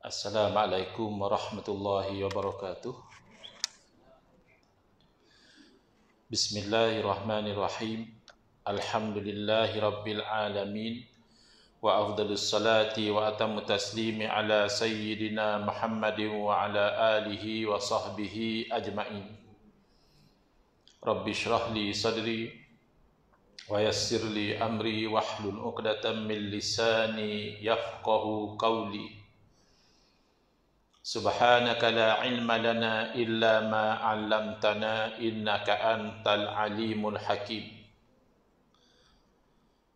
Assalamualaikum warahmatullahi wabarakatuh. Bismillahirrahmanirrahim. Alhamdulillahi rabbil alamin. Wa afdalus salati wa atammu taslimi ala sayyidina Muhammadin wa ala alihi wa sahbihi ajma'in. Rabbi shrah li sadri wa yassir li amri wahlul 'uqdatam min lisani yafqahu qawli. Subhanaka la ilma lana illa ma 'allamtana innaka antal alimul hakim.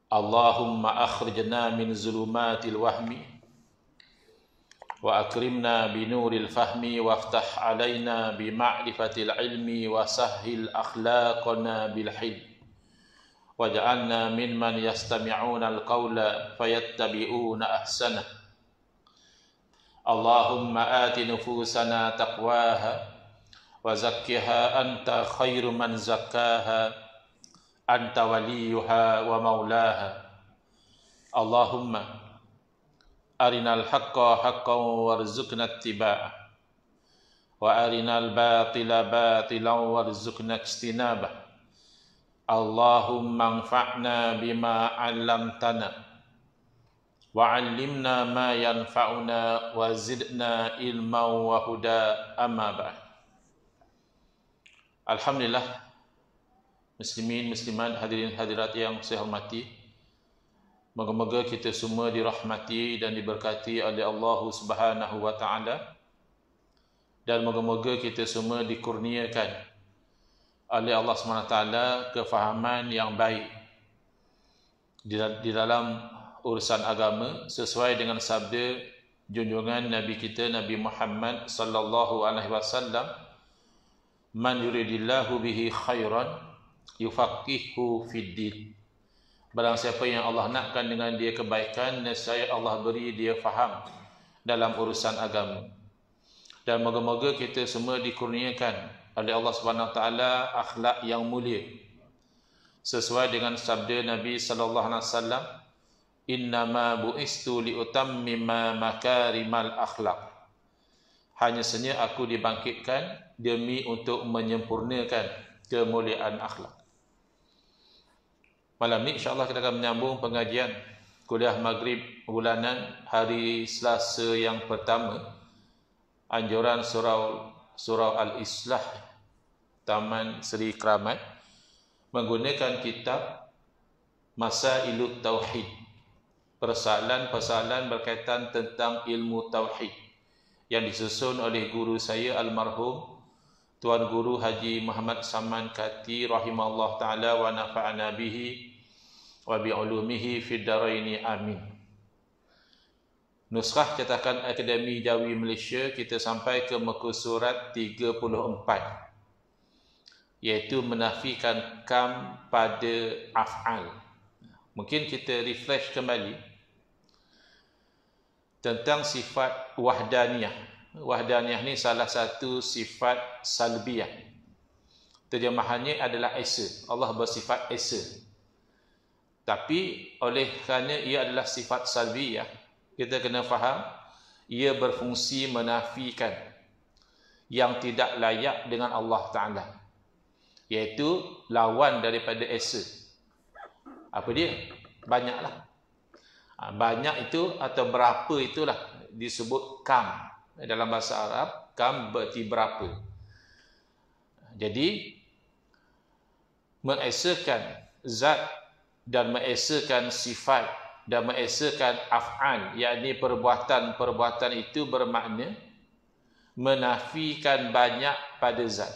Allahumma akhrijna min zulumatil wahmi wa akrimna bi nuril fahmi waftah alaina bi ma'rifatil ilmi wa sahhil akhlaqana bil hilm waj'alna mimman yastami'una al-qawla fayattabi'una ahsanah. Allahumma ati nufusana taqwaha wa zakkiha anta khairu man zakkaha anta waliyuha wa maulaha. Allahumma arinal haqqa haqqan warzuqna ittiba'ah wa arinal batila batilan warzuqna ijtinabah. Allahumma anfa'na bima 'allamtana wa 'allimna ma yanfa'una wa zidna ilman wa huda, amma ba'd. Alhamdulillah, muslimin muslimat, hadirin hadirat yang saya hormati, moga-moga kita semua dirahmati dan diberkati oleh Allah Subhanahu wa taala, dan moga-moga kita semua dikurniakan oleh Allah Subhanahu wa taala kefahaman yang baik di dalam urusan agama sesuai dengan sabda junjungan Nabi kita Nabi Muhammad sallallahu alaihi wasallam, man yuridillahu bihi khairan yufaqihuhu fid din. Barang siapa yang Allah nakkan dengan dia kebaikan, nescaya Allah beri dia faham dalam urusan agama. Dan moga-moga kita semua dikurniakan oleh Allah Subhanahu wa taala akhlak yang mulia sesuai dengan sabda Nabi sallallahu alaihi wasallam, innama bu'istu liutammima makarimal akhlak. Hanya saja aku dibangkitkan demi untuk menyempurnakan kemuliaan akhlak. Malam ni insya-Allah kita akan menyambung pengajian kuliah maghrib bulanan hari Selasa yang pertama anjuran surau Al-Islah Taman Seri Keramat menggunakan kitab Masailut Tauhid, persoalan-persoalan berkaitan tentang ilmu tauhid yang disusun oleh guru saya almarhum Tuan Guru Haji Muhammad Saman Kati rahimahullah taala wa nafa'ana bihi wa bi ulumihi fid dharain amin. Nuskhah cetakan Akademi Jawi Malaysia kita sampai ke muka surat 34, iaitu menafikan kam pada af'al. Mungkin kita refresh kembali tentang sifat wahdaniyah. Wahdaniyah ni salah satu sifat salbiyah. Terjemahannya adalah esa. Allah bersifat esa. Tapi oleh kerana ia adalah sifat salbiyah, kita kena faham ia berfungsi menafikan yang tidak layak dengan Allah Ta'ala, iaitu lawan daripada esa. Apa dia? Banyaklah. Banyak itu atau berapa itulah disebut kam. Dalam bahasa Arab, kam berarti berapa. Jadi mengesakan zat dan mengesakan sifat dan mengesakan af'al, yakni perbuatan-perbuatan itu bermakna menafikan banyak pada zat.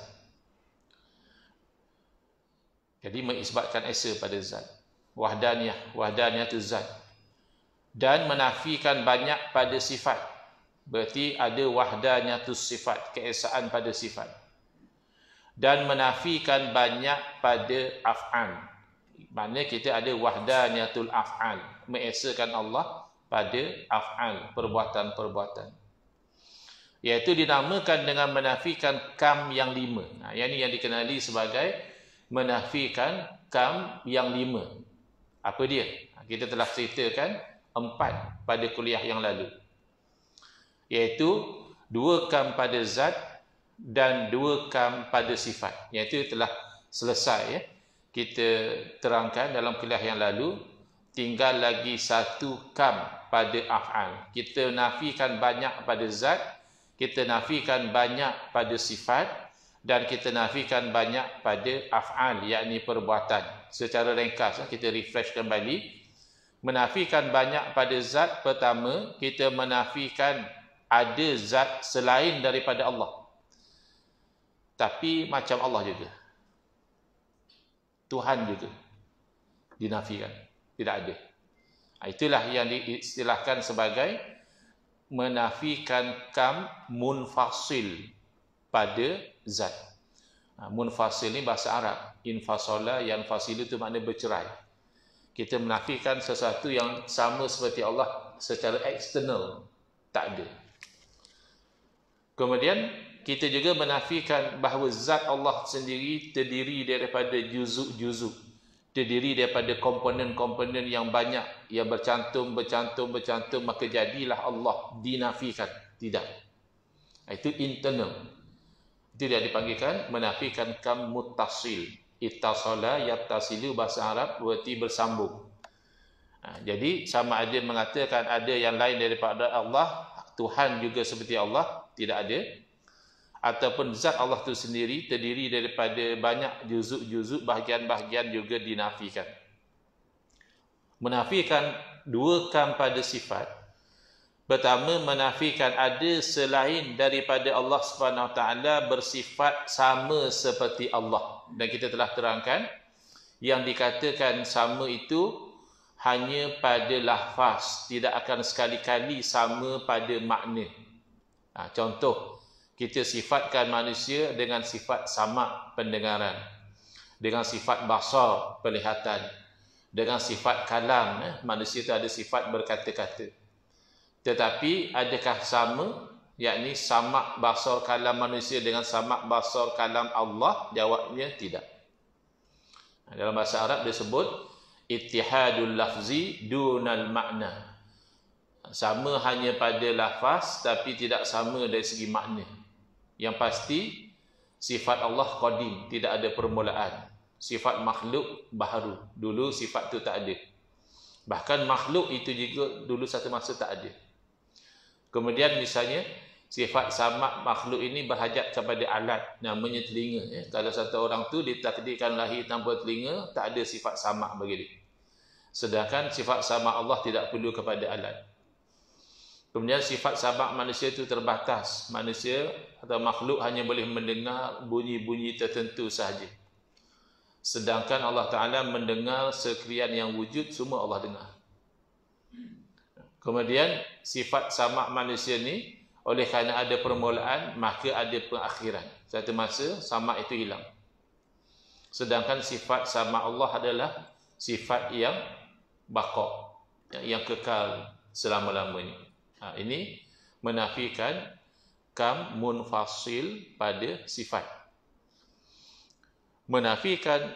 Jadi mengisbatkan esa pada zat. Wahdaniyah itu zat. Dan menafikan banyak pada sifat. Berarti ada wahdaniyatus sifat, keesaan pada sifat. Dan menafikan banyak pada af'al. Maknanya kita ada wahdaniyatul af'al, mengesakan Allah pada af'al, perbuatan-perbuatan. Iaitu dinamakan dengan menafikan kam yang 5. Yang ini yang dikenali sebagai menafikan kam yang 5. Apa dia? Kita telah ceritakan 4 pada kuliah yang lalu. iaitu 2 kam pada zat dan 2 kam pada sifat. Iaitu telah selesai ya. Kita terangkan dalam kuliah yang lalu, tinggal lagi 1 kam pada af'al. Kita nafikan banyak pada zat, kita nafikan banyak pada sifat, dan kita nafikan banyak pada af'al, yakni perbuatan. Secara ringkas kita refresh kembali. Menafikan banyak pada zat, pertama kita menafikan ada zat selain daripada Allah, tapi macam Allah juga. Tuhan juga dinafikan, tidak ada. Itulah yang diistilahkan sebagai menafikan kam munfasil pada zat. Munfasil ni bahasa Arab. Infasala yanfasilu itu makna bercerai. Kita menafikan sesuatu yang sama seperti Allah secara eksternal, tak ada. Kemudian kita juga menafikan bahawa zat Allah sendiri terdiri daripada juzuk-juzuk, terdiri daripada komponen-komponen yang banyak, yang bercantum, maka jadilah Allah, dinafikan. Tidak. Itu internal. Itu dia dipanggilkan menafikan kam muttasil. Ittasala yattasilu, bahasa Arab berarti bersambung. Jadi sama ada mengatakan ada yang lain daripada Allah, Tuhan juga seperti Allah, tidak ada. Ataupun zat Allah itu sendiri terdiri daripada banyak juzuk-juzuk, bahagian-bahagian juga dinafikan. Menafikan 2 kam pada sifat. Pertama, menafikan ada selain daripada Allah Subhanahu Wa Taala bersifat sama seperti Allah. Dan kita telah terangkan yang dikatakan sama itu hanya pada lafaz, tidak akan sekali-kali sama pada makna. Contoh, kita sifatkan manusia dengan sifat samak pendengaran, dengan sifat basar penglihatan, dengan sifat kalam, manusia itu ada sifat berkata-kata. Tetapi adakah sama, yakni samak basar kalam manusia dengan samak basar kalam Allah? Jawabnya tidak. Dalam bahasa Arab disebut ittihadul lafzi dunal makna. Sama hanya pada lafaz tapi tidak sama dari segi makna. Yang pasti sifat Allah qadim, tidak ada permulaan. Sifat makhluk baharu, dulu sifat itu tak ada. Bahkan makhluk itu juga dulu satu masa tak ada. Kemudian misalnya sifat samak makhluk ini berhajat kepada alat, namanya telinga. Kalau satu orang tu ditakdirkan lahir tanpa telinga, tak ada sifat samak bagi dia. Sedangkan sifat samak Allah tidak perlu kepada alat. Kemudian sifat samak manusia itu terbatas. Manusia atau makhluk hanya boleh mendengar bunyi-bunyi tertentu sahaja. Sedangkan Allah Ta'ala mendengar sekalian yang wujud, semua Allah dengar. Kemudian sifat samak manusia ni, oleh kerana ada permulaan, maka ada pengakhiran. Satu masa samak itu hilang. Sedangkan sifat samak Allah adalah sifat yang baqa, yang kekal selama-lamanya. Ini menafikan kam munfasil pada sifat. Menafikan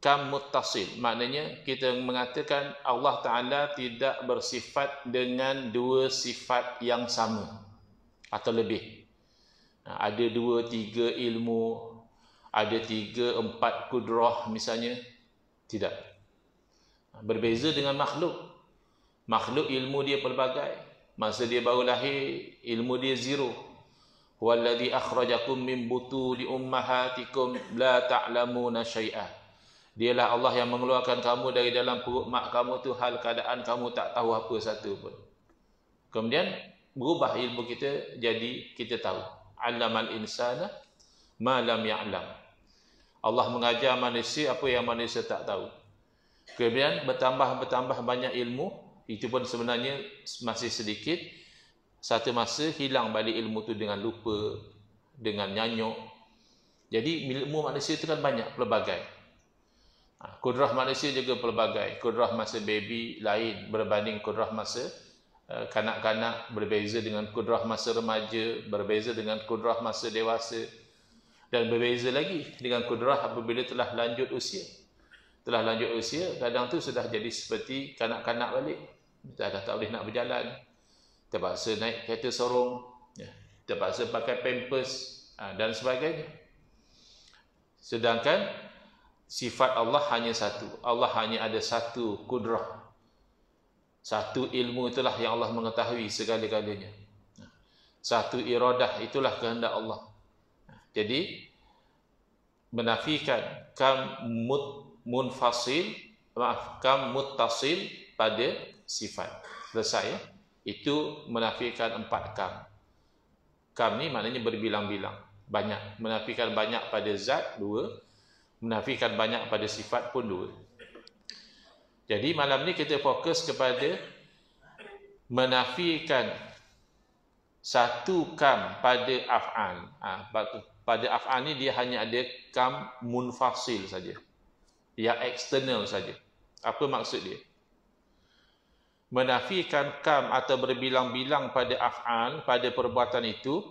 kam muttasil, maknanya kita mengatakan Allah Ta'ala tidak bersifat dengan 2 sifat yang sama atau lebih. Ada 2, 3 ilmu, ada 3, 4 kudrah misalnya. Tidak. Berbeza dengan makhluk. Makhluk ilmu dia pelbagai. Masa dia baru lahir, ilmu dia zero. Huwallazi akhrajakum min butuni ummahatikum la ta'lamuna syai'a. Dialah Allah yang mengeluarkan kamu dari dalam perut mak kamu tu, hal keadaan kamu tak tahu apa satu pun. Kemudian berubah ilmu kita jadi kita tahu. 'Allamal insana ma lam ya'lam. Allah mengajar manusia apa yang manusia tak tahu. Kemudian bertambah banyak ilmu. Itu pun sebenarnya masih sedikit. Satu masa hilang balik ilmu tu dengan lupa, dengan nyanyuk. Jadi ilmu manusia itu kan banyak, pelbagai. Kudrah manusia juga pelbagai. Kudrah masa baby lain berbanding kudrah masa kanak-kanak, berbeza dengan kudrah masa remaja, berbeza dengan kudrah masa dewasa, dan berbeza lagi dengan kudrah apabila telah lanjut usia. Telah lanjut usia, kadang tu sudah jadi seperti kanak-kanak balik. Dah tak boleh nak berjalan, terpaksa naik kereta sorong, terpaksa pakai pampers dan sebagainya. Sedangkan sifat Allah hanya satu. Allah hanya ada satu kudrah. Satu ilmu, itulah yang Allah mengetahui segala-galanya. Satu iradah, itulah kehendak Allah. Jadi menafikan kam muttasil pada sifat. Selesai ya? Itu menafikan 4 kam. Kam ni maknanya berbilang-bilang, banyak. Menafikan banyak pada zat 2, menafikan banyak pada sifat pun 2. Jadi malam ni kita fokus kepada menafikan satu kam pada af'al. Pada af'al ni dia hanya ada kam munfasil saja, yang eksternal saja. Apa maksud dia? Menafikan kam atau berbilang-bilang pada af'al, pada perbuatan itu,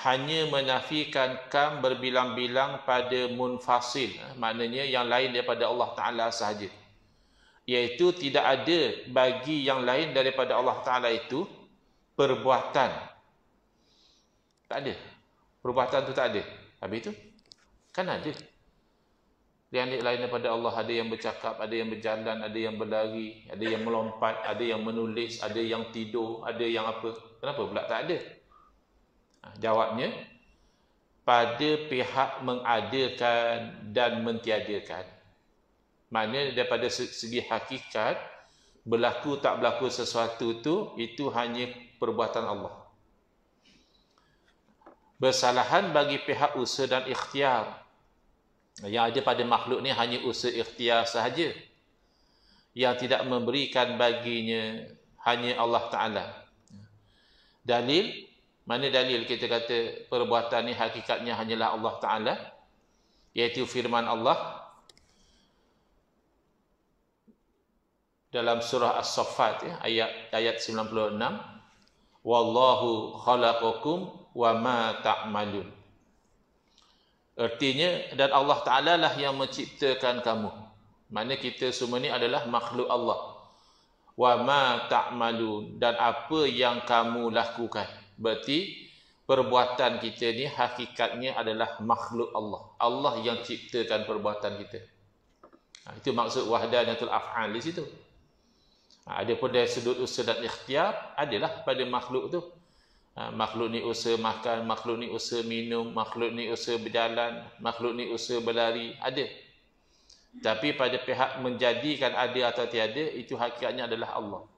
hanya menafikan kam berbilang-bilang pada munfasil, maknanya yang lain daripada Allah Ta'ala sahaja. Iaitu tidak ada bagi yang lain daripada Allah Ta'ala itu perbuatan. Tak ada. Perbuatan tu tak ada. Habis itu kan ada. Yang lain daripada Allah, ada yang bercakap, ada yang berjalan, ada yang berlari, ada yang melompat, ada yang menulis, ada yang tidur, ada yang apa. Kenapa pula tak ada? Jawabnya, pada pihak mengadakan dan mentiadakan. Maknanya daripada segi hakikat, berlaku tak berlaku sesuatu itu hanya perbuatan Allah. Bersalahan bagi pihak usaha dan ikhtiar. Yang ada pada makhluk ni hanya usaha ikhtiar sahaja. Yang tidak memberikan baginya hanya Allah Ta'ala. Dalil, mana dalil kita kata perbuatan ni hakikatnya hanyalah Allah Ta'ala? Iaitu firman Allah dalam surah As-Saffat ya, ayat 96, wallahu khalaqakum wa ma ta'malun. Artinya, dan Allah Ta'ala lah yang menciptakan kamu. Maknanya kita semua ni adalah makhluk Allah. Wa ma ta'malun, dan apa yang kamu lakukan. Berarti perbuatan kita ni hakikatnya adalah makhluk Allah. Allah yang ciptakan perbuatan kita. Itu maksud wahdanatul af'al di situ. Adapun dari sudut usaha dan ikhtiar, adalah pada makhluk tu. Makhluk ni usaha makan, makhluk ni usaha minum, makhluk ni usaha berjalan, makhluk ni usaha berlari, ada. Tapi pada pihak menjadikan ada atau tiada, itu hakikatnya adalah Allah.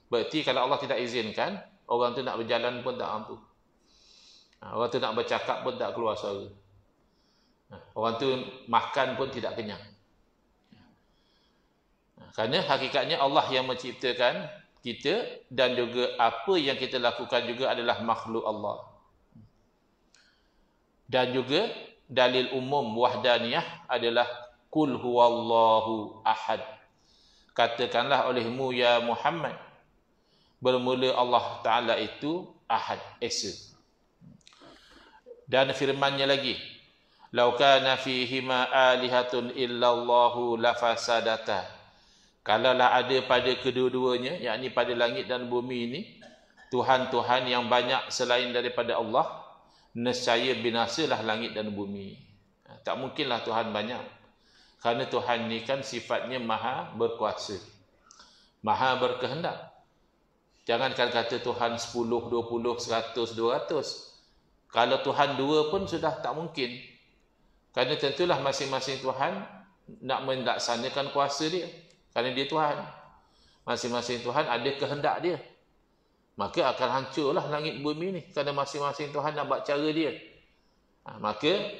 Berarti kalau Allah tidak izinkan, orang tu nak berjalan pun tak mampu. Orang tu nak bercakap pun tak keluar suara. Orang tu makan pun tidak kenyang. Kerana hakikatnya Allah yang menciptakan kita, dan juga apa yang kita lakukan juga adalah makhluk Allah. Dan juga dalil umum wahdaniyah adalah Qul huwallahu ahad. Katakanlah olehmu ya Muhammad, bermula Allah Ta'ala itu ahad, esa. Dan firmannya lagi, lau kana fihima alihatun illallahu lafasadata. Kalaulah ada pada kedua-duanya, yakni pada langit dan bumi ini, Tuhan-Tuhan yang banyak selain daripada Allah, nescaya binasalah langit dan bumi. Tak mungkinlah Tuhan banyak. Kerana Tuhan ni kan sifatnya maha berkuasa, maha berkehendak. Jangankan kata Tuhan 10, 20, 100, 200. Kalau Tuhan 2 pun sudah tak mungkin. Kerana tentulah masing-masing Tuhan nak melaksanakan kuasa dia. Kerana dia Tuhan. Masing-masing Tuhan ada kehendak dia. Maka akan hancurlah langit bumi ni. Kerana masing-masing Tuhan nak buat cara dia. Maka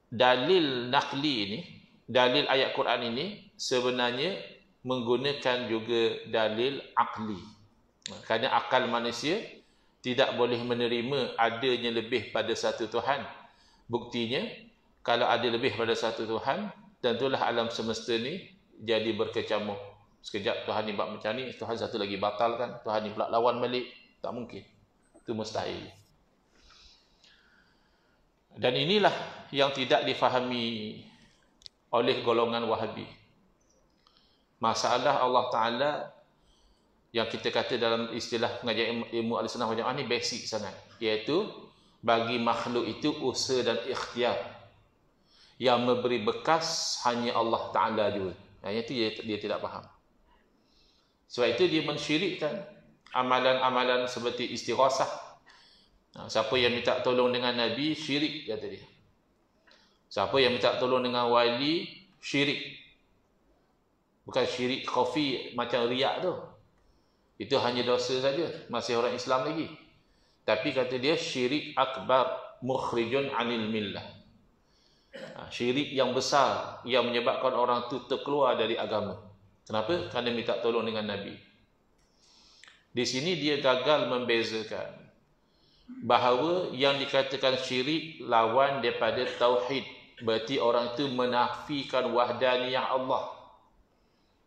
dalil naqli ini, dalil ayat Quran ini sebenarnya menggunakan juga dalil aqli. Kerana akal manusia tidak boleh menerima adanya lebih pada satu Tuhan. Buktinya, kalau ada lebih pada satu Tuhan, tentulah alam semesta ni jadi berkecamuk. Sekejap Tuhan ni buat macam ni, Tuhan satu lagi batalkan, Tuhan ni pula lawan balik. Tak mungkin. Itu mustahil. Dan inilah yang tidak difahami oleh golongan Wahabi. Masalah Allah Ta'ala yang kita kata dalam istilah pengajian ilmu Ahlussunnah wal Jamaah ni basic sangat, iaitu bagi makhluk itu usaha dan ikhtiar. Yang memberi bekas hanya Allah Ta'ala juga. Yang itu dia tidak faham. Sebab itu dia mensyirikkan amalan-amalan seperti istighasah. Siapa yang minta tolong dengan Nabi, syirik, kata dia. Siapa yang minta tolong dengan wali, syirik. Bukan syirik khafi macam riak tu. Itu hanya dosa saja, masih orang Islam lagi. Tapi kata dia syirik akbar mukhrijun anil millah. Syirik yang besar yang menyebabkan orang tu terkeluar dari agama. Kenapa? Kerana minta tolong dengan Nabi. Di sini dia gagal membezakan bahawa yang dikatakan syirik lawan daripada tauhid. Berarti orang itu menafikan wahdaniyah Allah.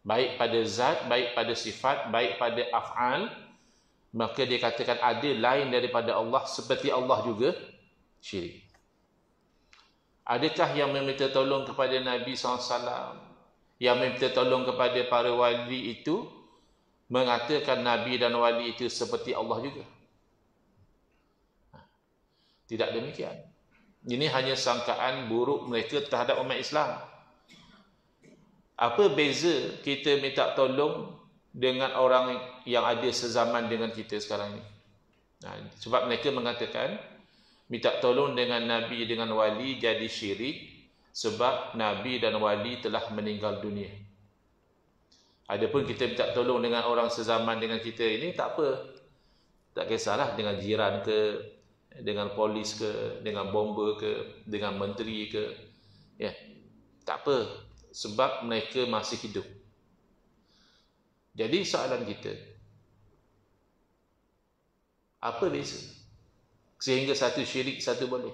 Baik pada zat, baik pada sifat, baik pada af'al. Maka dia katakan ada lain daripada Allah seperti Allah juga syirik. Adakah yang meminta tolong kepada Nabi SAW, yang meminta tolong kepada para wali itu mengatakan Nabi dan wali itu seperti Allah juga? Tidak demikian. Ini hanya sangkaan buruk mereka terhadap umat Islam. Apa beza kita minta tolong dengan orang yang ada sezaman dengan kita sekarang ni? Sebab mereka mengatakan minta tolong dengan Nabi dengan wali jadi syirik sebab Nabi dan wali telah meninggal dunia. Adapun kita minta tolong dengan orang sezaman dengan kita ini tak apa. Tak kisahlah dengan jiran ke, dengan polis ke, dengan bomba ke, dengan menteri ke. Ya, tak apa. Sebab mereka masih hidup. Jadi soalan kita, apa beza sehingga satu syirik, satu boleh?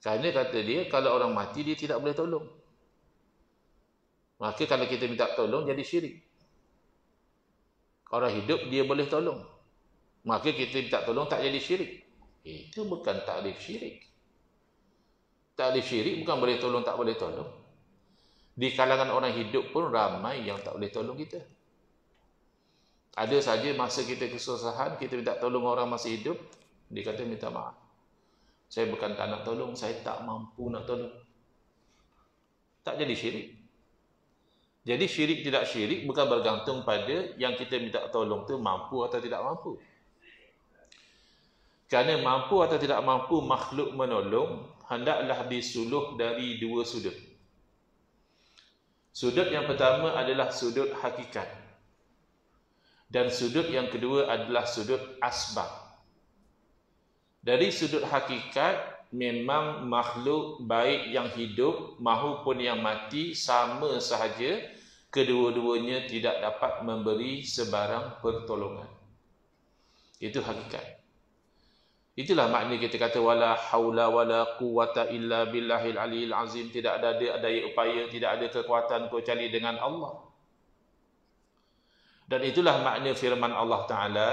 Kerana kata dia, kalau orang mati dia tidak boleh tolong. Maka kalau kita minta tolong jadi syirik. Orang hidup dia boleh tolong, maka kita minta tolong tak jadi syirik. Itu bukan takrif syirik. Takrif syirik bukan boleh tolong tak boleh tolong. Di kalangan orang hidup pun ramai yang tak boleh tolong kita. Ada saja masa kita kesusahan, kita minta tolong orang masih hidup, dia kata minta maaf. Saya bukan tak nak tolong, saya tak mampu nak tolong. Tak jadi syirik. Jadi syirik tidak syirik bukan bergantung pada yang kita minta tolong tu mampu atau tidak mampu. Kerana mampu atau tidak mampu makhluk menolong, hendaklah disuluh dari dua sudut. Sudut yang pertama adalah sudut hakikat. Dan sudut yang kedua adalah sudut asbab. Dari sudut hakikat, memang makhluk baik yang hidup maupun yang mati sama sahaja, kedua-duanya tidak dapat memberi sebarang pertolongan. Itu hakikat. Itulah makna kita kata wala haula wala quwata illa billahil aliyil azim. Tidak ada daya upaya, tidak ada kekuatan kecuali dengan Allah. Dan itulah makna firman Allah Ta'ala,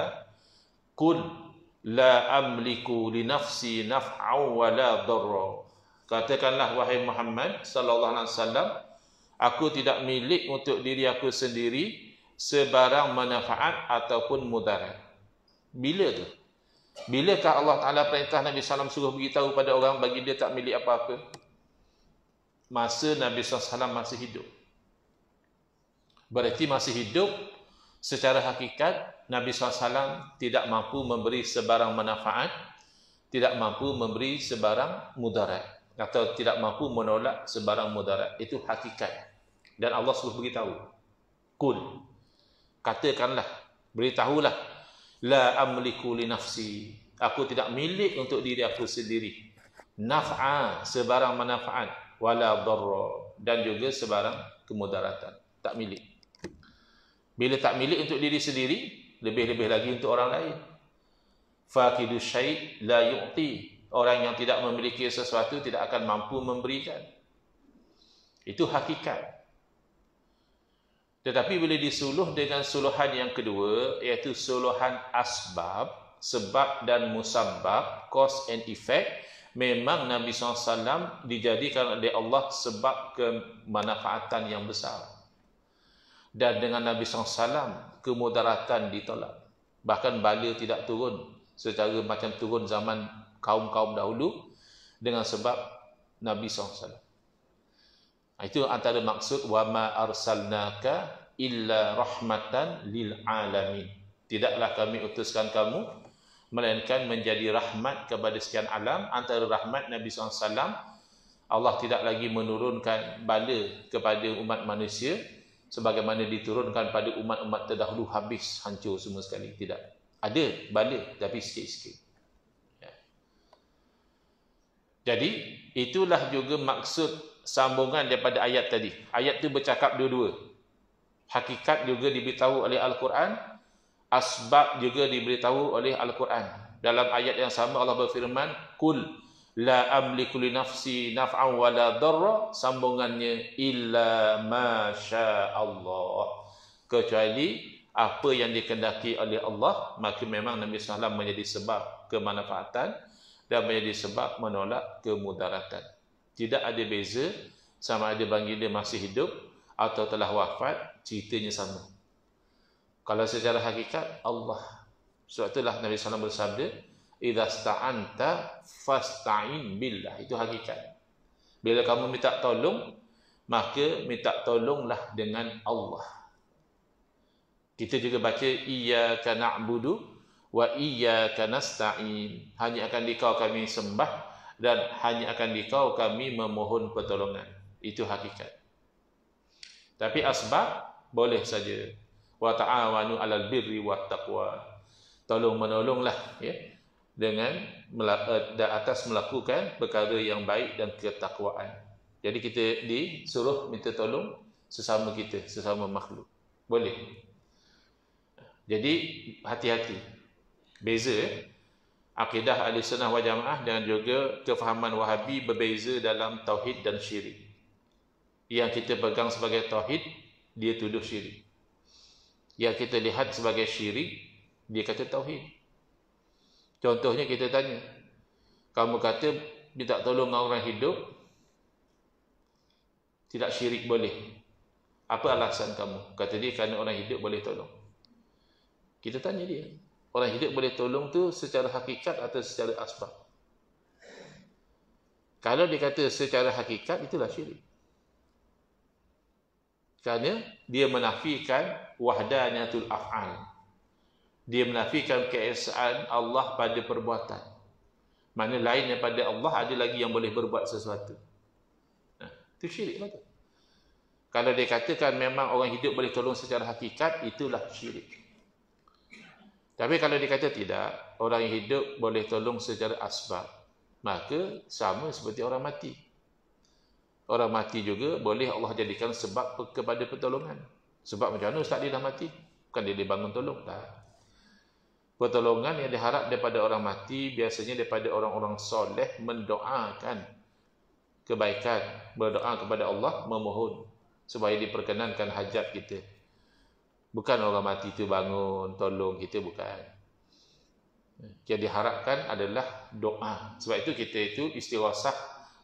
Qul la amliku li nafsi naf'au wa la dharra. Katakanlah wahai Muhammad sallallahu alaihi wasallam, aku tidak milik untuk diri aku sendiri sebarang manfaat ataupun mudarat. Bila tu? Bilakah Allah Ta'ala perintah Nabi SAW suruh beritahu pada orang bagi dia tak milik apa-apa? Masa Nabi SAW masih hidup. Berarti masih hidup secara hakikat Nabi SAW tidak mampu memberi sebarang manfaat, tidak mampu memberi sebarang mudarat, atau tidak mampu menolak sebarang mudarat. Itu hakikat. Dan Allah suruh beritahu. Qul, katakanlah, beritahulah, la amliku li nafsi, aku tidak milik untuk diri aku sendiri, naf'a, sebarang manfaat, wala dharra, dan juga sebarang kemudaratan. Tak milik. Bila tak milik untuk diri sendiri, lebih-lebih lagi untuk orang lain. Faqidu syai' la yu'ti, orang yang tidak memiliki sesuatu tidak akan mampu memberikan. Itu hakikat. Tetapi bila disuluh dengan suluhan yang kedua, iaitu suluhan asbab, sebab dan musabbab, cause and effect, memang Nabi SAW dijadikan oleh Allah sebab kemanfaatan yang besar. dan dengan Nabi SAW kemudaratan ditolak. Bahkan bala tidak turun secara macam turun zaman kaum-kaum dahulu dengan sebab Nabi SAW. Itu antara maksud wa ma arsalnaka illa rahmatan lil alamin. Tidaklah kami utuskan kamu melainkan menjadi rahmat kepada sekian alam. Antara rahmat Nabi SAW, Allah tidak lagi menurunkan bala kepada umat manusia sebagaimana diturunkan pada umat-umat terdahulu, habis hancur semua sekali. Tidak. Ada bala tapi sikit-sikit. Jadi itulah juga maksud sambungan daripada ayat tadi. Ayat tu bercakap dua-dua. Hakikat juga diberitahu oleh Al-Quran, asbab juga diberitahu oleh Al-Quran. Dalam ayat yang sama Allah berfirman, "Qul la amliku li nafsi naf'an wa la darra", sambungannya illa ma syaa Allah. Kecuali apa yang dikehendaki oleh Allah, maka memang Nabi SAW menjadi sebab kemanfaatan dan menjadi sebab menolak kemudaratan. Tidak ada beza sama ada baginda masih hidup atau telah wafat, ceritanya sama. Kalau secara hakikat Allah. Sebab itulah Nabi SAW bersabda, "Idza sta'anta fasta'in billah." Itu hakikat. Bila kamu minta tolong, maka minta tolonglah dengan Allah. Kita juga baca iyyaka na'budu wa iyyaka nasta'in. Hanya akan Dikau kami sembah dan hanya akan Dikau kami memohon pertolongan. Itu hakikat. Tapi asbab boleh saja. Wa ta'awanu 'alal birri wat taqwa. Tolong-menolonglah ya dengan atas melakukan perkara yang baik dan ketakwaan. Jadi kita disuruh minta tolong sesama kita, sesama makhluk. Boleh. Jadi hati-hati. Beza akidah Ahlussunnah wal Jamaah dan juga kefahaman Wahabi berbeza dalam tauhid dan syirik. Yang kita pegang sebagai tauhid, dia tuduh syirik. Yang kita lihat sebagai syirik, dia kata tauhid. Contohnya kita tanya, kamu kata minta tolong orang hidup, tidak syirik boleh. Apa alasan kamu? Kata dia kerana orang hidup boleh tolong. Kita tanya dia, orang hidup boleh tolong tu secara hakikat atau secara asbab? Kalau dia kata secara hakikat, itulah syirik. Kerana dia menafikan wahdaniyatul af'al. Dia menafikan keesaan Allah pada perbuatan. Mana lain daripada Allah ada lagi yang boleh berbuat sesuatu. Itu syirik lah tu. Kalau dia katakan memang orang hidup boleh tolong secara hakikat, itulah syirik. Tapi kalau dia kata tidak, orang yang hidup boleh tolong secara asbab, maka sama seperti orang mati. Orang mati juga boleh Allah jadikan sebab kepada pertolongan. Sebab macam mana Ustaz dia dah mati? Bukan dia dibangun tolong. Tak. Pertolongan yang diharap daripada orang mati biasanya daripada orang-orang soleh mendoakan kebaikan, berdoa kepada Allah, memohon supaya diperkenankan hajat kita. Bukan orang mati itu bangun tolong kita, bukan. Yang diharapkan adalah doa. Sebab itu kita itu istighosah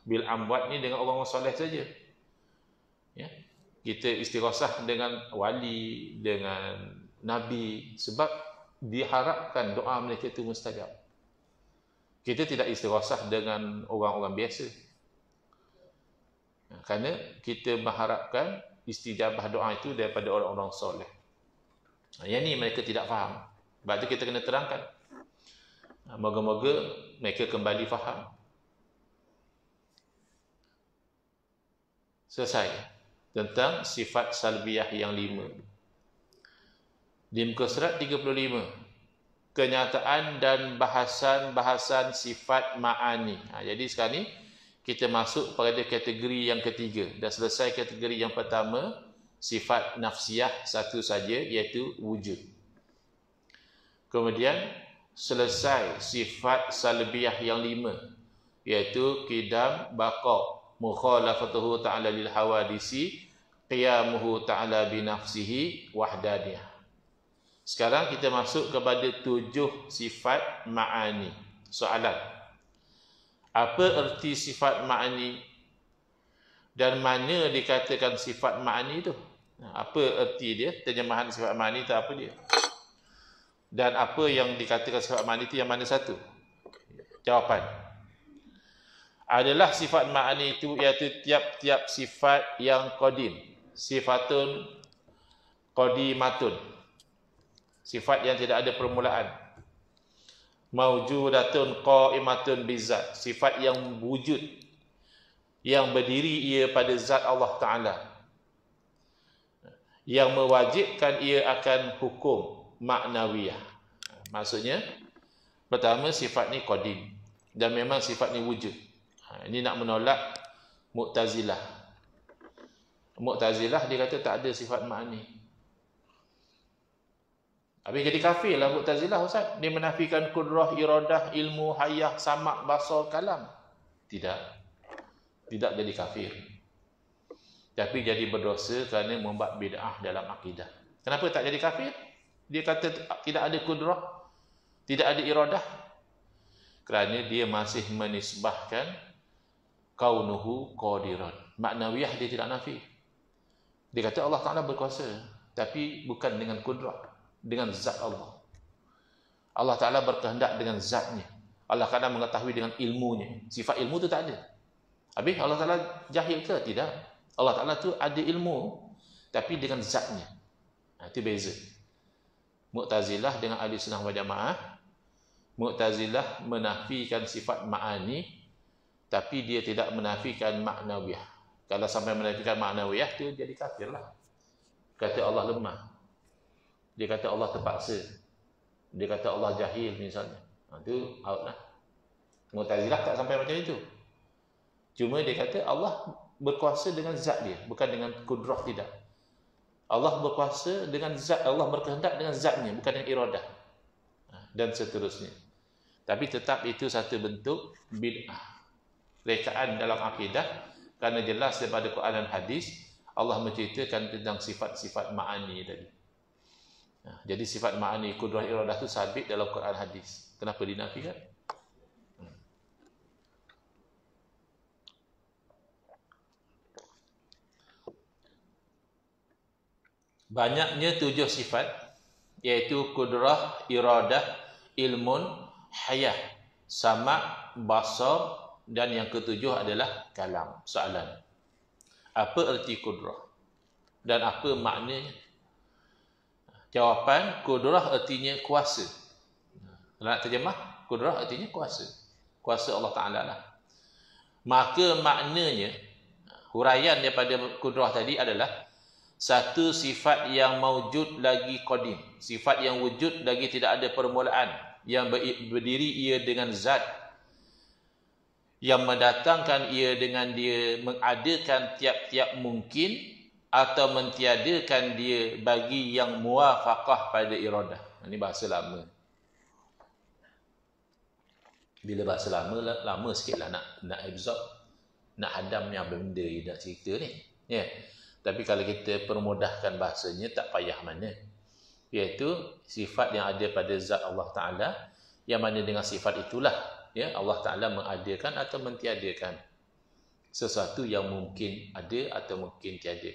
bil amwat ni dengan orang-orang soleh saja. Ya. Kita istighosah dengan wali, dengan nabi, sebab diharapkan doa mereka itu mustajab. Kita tidak istighosah dengan orang-orang biasa. Kerana kita mengharapkan istijabah doa itu daripada orang-orang soleh. Yang ni mereka tidak faham. Sebab itu kita kena terangkan. Moga-moga mereka kembali faham. Selesai tentang sifat salbiyah yang 5. Di muka surat 35, kenyataan dan bahasan-bahasan sifat ma'ani. Jadi sekarang ni kita masuk pada kategori yang ketiga. Dah selesai kategori yang pertama, sifat nafsiyah satu saja, iaitu wujud. Kemudian selesai sifat salbiyah yang 5, iaitu qidam, baqa, mukhalafatuhu ta'ala lil hawadisi, qiyamuhu ta'ala binafsihi, wahdaniyah. Sekarang kita masuk kepada 7 sifat ma'ani. Soalan, apa erti sifat ma'ani dan mana dikatakan sifat ma'ani itu? Apa erti dia? Terjemahan sifat ma'ani itu apa dia? Dan apa yang dikatakan sifat ma'ani itu yang mana satu? Jawapan adalah sifat ma'ani itu iaitu tiap-tiap sifat yang qadim. Sifatun qadimatun. Sifat yang tidak ada permulaan. Maujudatun qa'imatun bizat. Sifat yang wujud, yang berdiri ia pada zat Allah Ta'ala, yang mewajibkan ia akan hukum maknawiyah. Maksudnya, pertama sifat ni qadim, dan memang sifat ni wujud. Ini nak menolak Mu'tazilah. Mu'tazilah dia kata tak ada sifat ma'ani. Habis jadi kafir lah Mu'tazilah, Ustaz. Dia menafikan kudrah, iradah, ilmu, hayah, samak, basar, kalam. Tidak jadi kafir. Tapi jadi berdosa kerana membuat bid'ah dalam akidah. Kenapa tak jadi kafir? Dia kata tidak ada kudrah, tidak ada iradah. Kerana dia masih menisbahkan kaunuhu qadiran. Maknawiyah dia tidak nafi. Dia kata Allah Ta'ala berkuasa, tapi bukan dengan kudrah, dengan zat Allah. Allah Ta'ala berkehendak dengan zatnya. Allah Ta'ala mengetahui dengan ilmunya. Sifat ilmu tu tak ada. Habis Allah Ta'ala jahil ke? Tidak. Allah Ta'ala tu ada ilmu, tapi dengan zatnya. Itu beza. Mu'tazilah dengan Ahli Sunnah wal Jamaah. Mu'tazilah menafikan sifat ma'ani, tapi dia tidak menafikan maknawiyah. Kalau sampai menafikan maknawiyah, dia jadi kafir lah. Kata Allah lemah. Dia kata Allah terpaksa. Dia kata Allah jahil misalnya. Itu out lah. Mu'tazilah tak sampai macam itu. Cuma dia kata Allah berkuasa dengan zat dia, bukan dengan kudrah, tidak. Allah berkuasa dengan zat, Allah berkehendak dengan zatnya, bukan dengan iradah. Dan seterusnya. Tapi tetap itu satu bentuk bid'ah. Rekaan dalam akidah, kerana jelas daripada Quran dan hadis, Allah menceritakan tentang sifat-sifat ma'ani tadi. Jadi sifat ma'ani, kudrah, iradah itu sabit dalam Quran hadis. Kenapa dinafikan? Banyaknya 7 sifat, iaitu kudrah, iradah, ilmun, hayah, sama', basar, dan yang ketujuh adalah kalam. Soalan, apa erti kudrah? Dan apa maknanya? Jawapan, kudrah artinya kuasa. Kalau nak terjemah, kudrah artinya kuasa. Kuasa Allah Ta'ala lah. Maka maknanya, huraian daripada kudrah tadi adalah satu sifat yang mawjud lagi qadim, sifat yang wujud lagi tidak ada permulaan, yang berdiri ia dengan zat, yang mendatangkan ia dengan dia mengadakan tiap-tiap mungkin, atau mentiadakan dia bagi yang muwafaqah pada iradah. Ini bahasa lama. Bila bahasa lama, lama sikitlah nak absorb, nak hadam yang benda yang nak cerita ni. Ya. Tapi kalau kita permudahkan bahasanya, tak payah mana. Iaitu sifat yang ada pada zat Allah Ta'ala, yang mana dengan sifat itulah ya, Allah Ta'ala mengadakan atau mentiadakan sesuatu yang mungkin ada atau mungkin tiada.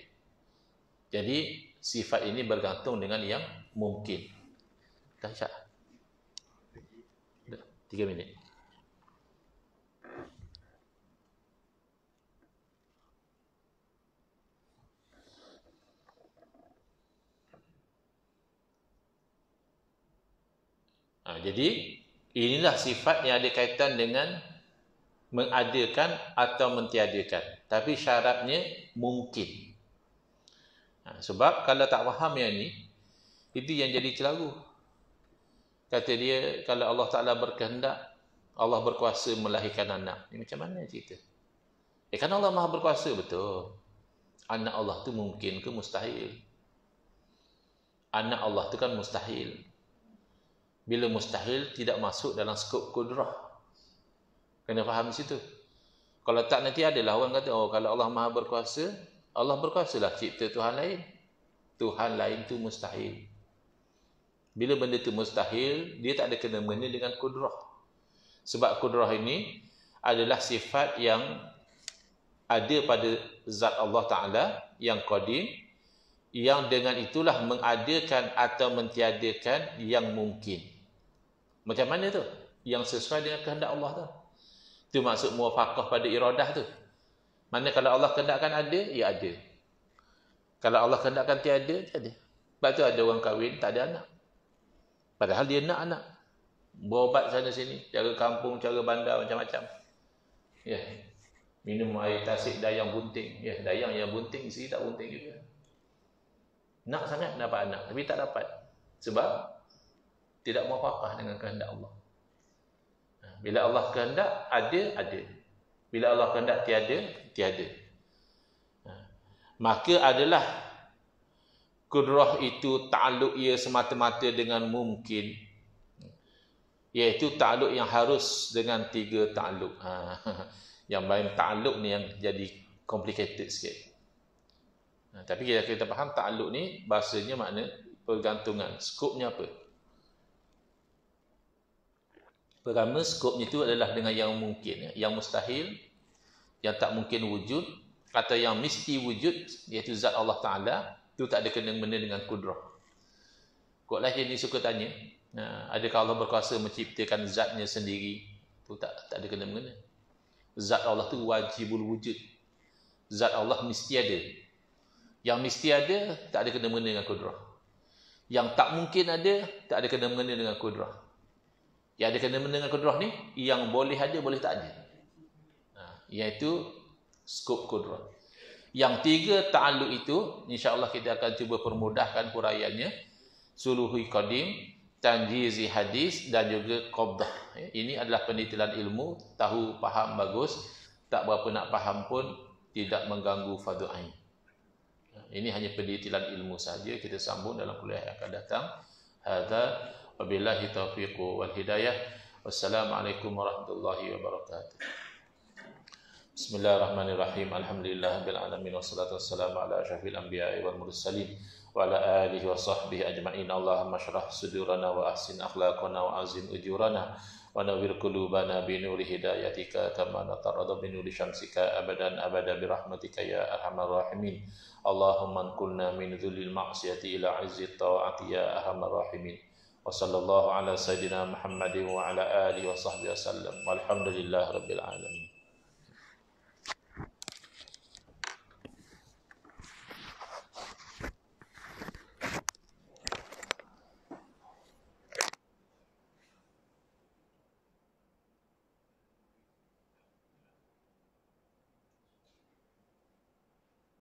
Jadi sifat ini bergantung dengan yang mungkin. Dah Syah? 3 minit. Jadi inilah sifat yang ada kaitan dengan mengadakan atau mentiadakan. Tapi syaratnya mungkin. Sebab kalau tak faham yang ni, itu yang jadi celaru. Kata dia, kalau Allah Ta'ala berkehendak, Allah berkuasa melahirkan anak. Ini macam mana cerita? Kan Allah Maha berkuasa, betul. Anak Allah tu mungkin ke mustahil? Anak Allah tu kan mustahil. Bila mustahil, tidak masuk dalam skop kudrah. Kena faham di situ. Kalau tak, nanti adalah orang kata, oh kalau Allah Maha berkuasa, Allah berkuasalah cipta Tuhan lain. Tuhan lain tu mustahil. Bila benda tu mustahil, dia tak ada kena-mena dengan kudrah. Sebab kudrah ini adalah sifat yang ada pada zat Allah Ta'ala yang qadim, yang dengan itulah mengadakan atau mentiadakan yang mungkin. Macam mana tu? Yang sesuai dengan kehendak Allah tu. Itu maksud muwafaqah pada iradah tu. Mana kalau Allah kehendakkan ada, ya ada. Kalau Allah kehendakkan tiada, tiada. Sebab tu ada orang kahwin tak ada anak. Padahal dia nak anak. Berobat sana sini, cara kampung, cara bandar, macam-macam. Ya. Minum air tasik dayang bunting. Ya, dayang yang bunting, isteri tak bunting juga. Nak sangat dapat anak, tapi tak dapat. Sebab tidak muwafaqah dengan kehendak Allah. Bila Allah kehendak, ada, ada. Bila Allah kehendak tiada, tiada. Maka adalah kudrah itu ta'alluq ia semata-mata dengan mungkin. Iaitu ta'alluq yang harus dengan 3 ta'alluq. Yang lain ta'alluq ni yang jadi complicated sikit. Tapi kita faham ta'alluq ni bahasanya makna pergantungan. Skopnya apa? Pertama, skopnya itu adalah dengan yang mungkin, yang mustahil, yang tak mungkin wujud, atau yang mesti wujud, iaitu zat Allah Ta'ala, itu tak ada kena-mena dengan kudrah. Kok lah jadi suka tanya, adakah Allah berkuasa menciptakan zatnya sendiri? Itu tak ada kena-mena. Zat Allah itu wajibul wujud. Zat Allah mesti ada. Yang mesti ada, tak ada kena-mena dengan kudrah. Yang tak mungkin ada, tak ada kena-mena dengan kudrah. Yang ada kena-mena dengan kudrah ni, yang boleh ada, boleh tak ada. Iaitu skop kudrah. Yang 3 ta'alluq itu, insya-Allah kita akan cuba permudahkan huraiannya. Suluhi qadim, tanjizi hadis dan juga qabdah. Ini adalah pendetailan ilmu, tahu faham bagus, tak berapa nak faham pun tidak mengganggu fardhu ain. Ini hanya pendetailan ilmu saja, kita sambung dalam kuliah yang akan datang. Hadza wabillahi taufiq wal hidayah. Wassalamualaikum warahmatullahi wabarakatuh. Bismillahirrahmanirrahim. Alhamdulillahirabbil alamin wassalatu wassalamu ala asyrafil anbiya'i wal mursalin wa ala alihi wa sahbihi ajma'in. Allahumma shrah sudurana wa ahsin akhlaqana wa azim ujurana wa nawwir qulubana bi nuri hidayatika kama natarada bi nuri syamsika abadan abada bi rahmatika ya arhamar rahimin. Allahumma anqulna min dhulil ma'siyati ila 'izzit ta'ati ya arhamar rahimin. Wa sallallahu ala sayidina Muhammadin wa ala alihi wa sahbihi wasallam. Walhamdulillahirabbil alamin.